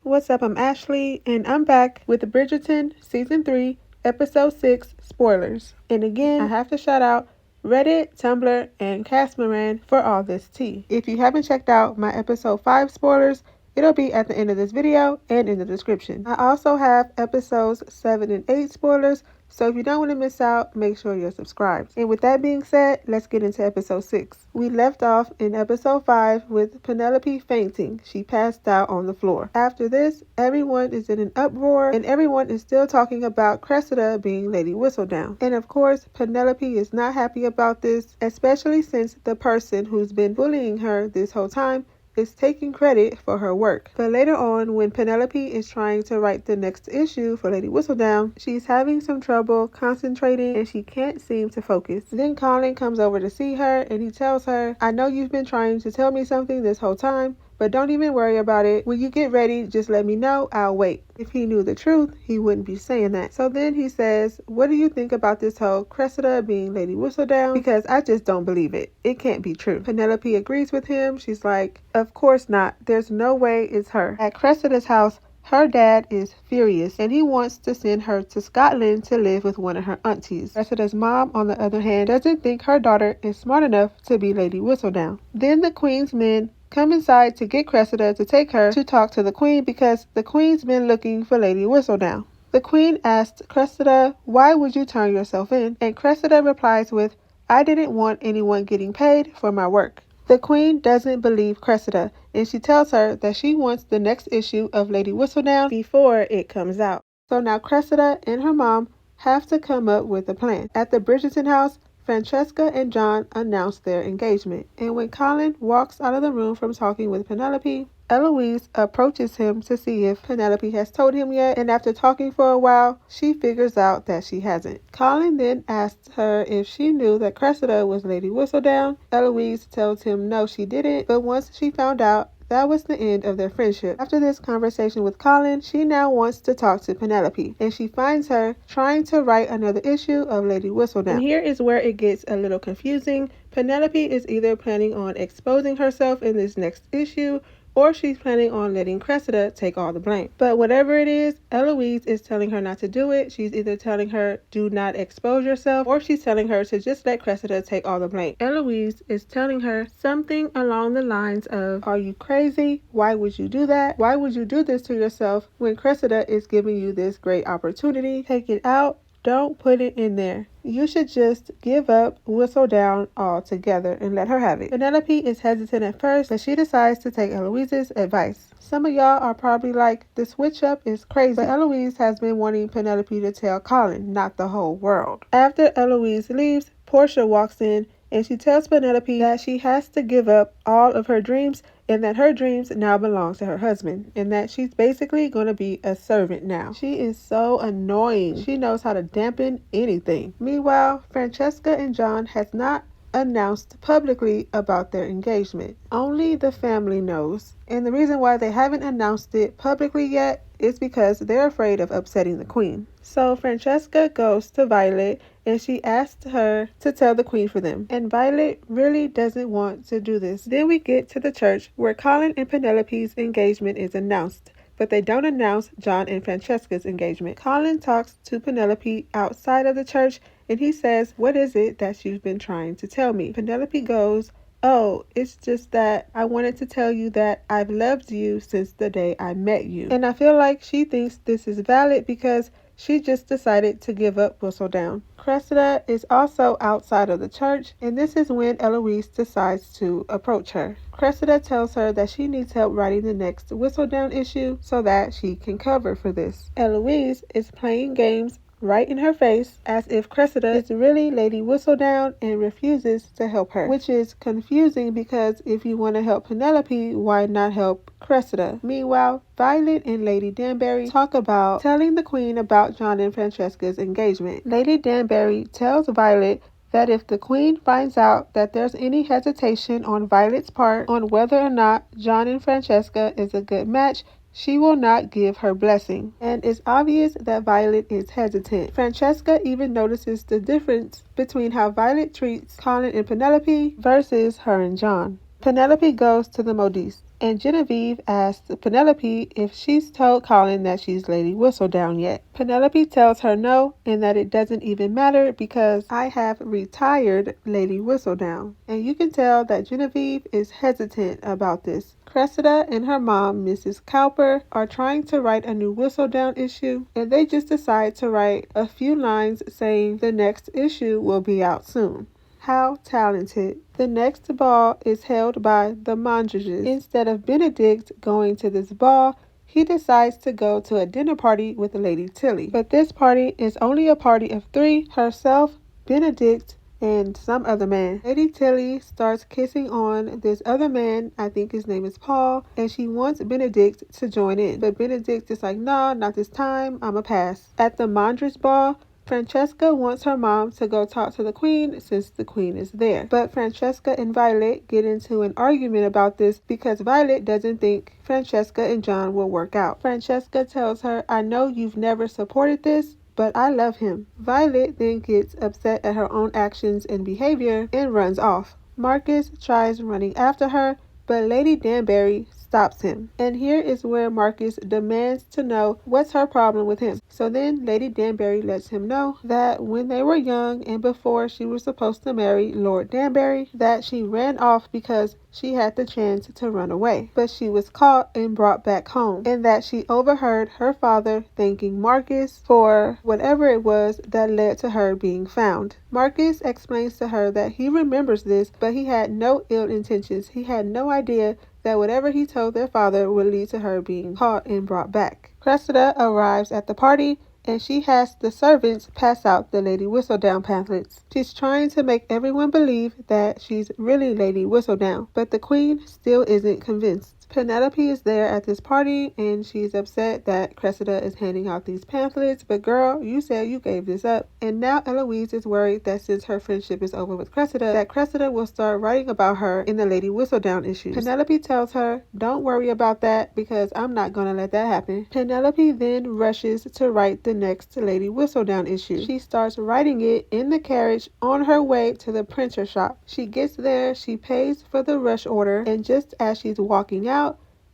What's up? I'm Ashley, and I'm back with the Bridgerton Season 3, Episode 6 spoilers. And again, I have to shout out Reddit, Tumblr, and Castmaran for all this tea. If you haven't checked out my Episode 5 spoilers, it'll be at the end of this video and in the description. I also have Episodes 7 and 8 spoilers, so if you don't want to miss out, make sure you're subscribed. And with that being said, let's get into Episode 6. We left off in Episode 5 with Penelope fainting. She passed out on the floor. After this, everyone is in an uproar, and everyone is still talking about Cressida being Lady Whistledown. And of course, Penelope is not happy about this, especially since the person who's been bullying her this whole time is taking credit for her work. But later on, when Penelope is trying to write the next issue for Lady Whistledown, she's having some trouble concentrating and she can't seem to focus. Then Colin comes over to see her and he tells her, "I know you've been trying to tell me something this whole time, but don't even worry about it. When you get ready, just let me know. I'll wait." If he knew the truth, he wouldn't be saying that. So then he says, "What do you think about this whole Cressida being Lady Whistledown? Because I just don't believe it. It can't be true." Penelope agrees with him. She's like, "Of course not. There's no way it's her." At Cressida's house, her dad is furious and he wants to send her to Scotland to live with one of her aunties. Cressida's mom, on the other hand, doesn't think her daughter is smart enough to be Lady Whistledown. Then the Queen's men come inside to get Cressida to take her to talk to the Queen because the Queen's been looking for Lady Whistledown. The Queen asked Cressida, "Why would you turn yourself in?" And Cressida replies with, "I didn't want anyone getting paid for my work." The Queen doesn't believe Cressida, and she tells her that she wants the next issue of Lady Whistledown before it comes out. So now Cressida and her mom have to come up with a plan. At the Bridgerton house, Francesca and John announce their engagement. And when Colin walks out of the room from talking with Penelope, Eloise approaches him to see if Penelope has told him yet, and after talking for a while, she figures out that she hasn't. Colin then asks her if she knew that Cressida was Lady Whistledown. Eloise tells him no, she didn't, but once she found out, that was the end of their friendship. After this conversation with Colin, she now wants to talk to Penelope, and she finds her trying to write another issue of Lady Whistledown. And here is where it gets a little confusing. Penelope is either planning on exposing herself in this next issue, or she's planning on letting Cressida take all the blame. But whatever it is, Eloise is telling her not to do it. She's either telling her, "Do not expose yourself," or she's telling her to just let Cressida take all the blame. Eloise is telling her something along the lines of, "Are you crazy? Why would you do that? Why would you do this to yourself when Cressida is giving you this great opportunity? Take it out. Don't put it in there. You should just give up Whistledown altogether and let her have it." Penelope is hesitant at first, but she decides to take Eloise's advice. Some of y'all are probably like, the switch up is crazy, but Eloise has been wanting Penelope to tell Colin, not the whole world. After Eloise leaves, Portia walks in and she tells Penelope that she has to give up all of her dreams and that her dreams now belong to her husband and that she's basically going to be a servant now. She is so annoying. She knows how to dampen anything. Meanwhile, Francesca and John has not announced publicly about their engagement. Only the family knows. And the reason why they haven't announced it publicly yet is because they're afraid of upsetting the Queen. So Francesca goes to Violet and she asks her to tell the Queen for them. And Violet really doesn't want to do this. Then we get to the church where Colin and Penelope's engagement is announced, but they don't announce John and Francesca's engagement. Colin talks to Penelope outside of the church and he says, "What is it that you've been trying to tell me?" Penelope goes, "Oh, it's just that I wanted to tell you that I've loved you since the day I met you." And I feel like she thinks this is valid because she just decided to give up Whistledown. Cressida is also outside of the church, and this is when Eloise decides to approach her. Cressida tells her that she needs help writing the next Whistledown issue so that she can cover for this. Eloise is playing games right in her face as if Cressida is really Lady Whistledown and refuses to help her, which is confusing because if you want to help Penelope, why not help Cressida? Meanwhile, Violet and Lady Danbury talk about telling the Queen about John and Francesca's engagement. Lady Danbury tells Violet that if the Queen finds out that there's any hesitation on Violet's part on whether or not John and Francesca is a good match, she will not give her blessing. And it's obvious that Violet is hesitant. Francesca even notices the difference between how Violet treats Colin and Penelope versus her and John. Penelope goes to the modiste And Genevieve asks Penelope if she's told Colin that she's Lady Whistledown yet. Penelope tells her no, and that it doesn't even matter because I have retired Lady Whistledown. And you can tell that Genevieve is hesitant about this. Cressida and her mom, Mrs. Cowper, are trying to write a new Whistledown issue, and they just decide to write a few lines saying the next issue will be out soon. How talented. The next ball is held by the Mondridges. Instead of Benedict going to this ball, he decides to go to a dinner party with Lady Tilly. But this party is only a party of 3, herself, Benedict, and some other man. Lady Tilly starts kissing on this other man, I think his name is Paul, and she wants Benedict to join in. But Benedict is like, nah, not this time, I'ma pass. At the Mondridge ball, Francesca wants her mom to go talk to the queen since the queen is there. But Francesca and Violet get into an argument about this because Violet doesn't think Francesca and John will work out. Francesca tells her, I know you've never supported this, but I love him. Violet then gets upset at her own actions and behavior and runs off. Marcus tries running after her, but Lady Danbury stops him. And here is where Marcus demands to know what's her problem with him. So then Lady Danbury lets him know that when they were young and before she was supposed to marry Lord Danbury, that she ran off because she had the chance to run away. But she was caught and brought back home, and that she overheard her father thanking Marcus for whatever it was that led to her being found. Marcus explains to her that he remembers this, but he had no ill intentions. He had no idea that whatever he told their father would lead to her being caught and brought back. Cressida arrives at the party, and she has the servants pass out the Lady Whistledown pamphlets. She's trying to make everyone believe that she's really Lady Whistledown, but the queen still isn't convinced. Penelope is there at this party, and she's upset that Cressida is handing out these pamphlets, but girl, you said you gave this up. And now Eloise is worried that since her friendship is over with Cressida, that Cressida will start writing about her in the Lady Whistledown issues. Penelope tells her, don't worry about that because I'm not gonna let that happen. Penelope then rushes to write the next Lady Whistledown issue. She starts writing it in the carriage on her way to the printer shop. She gets there, she pays for the rush order, and just as she's walking out,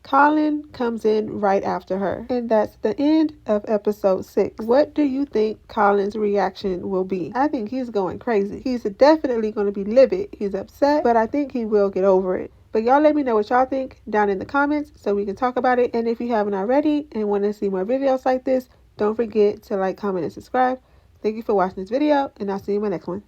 Colin comes in right after her. And that's the end of episode 6. What do you think Colin's reaction will be? I think he's going crazy. He's definitely going to be livid. He's upset, but I think he will get over it. But y'all let me know what y'all think down in the comments so we can talk about it. And if you haven't already and want to see more videos like this, don't forget to like, comment, and subscribe. Thank you for watching this video, and I'll see you in my next one.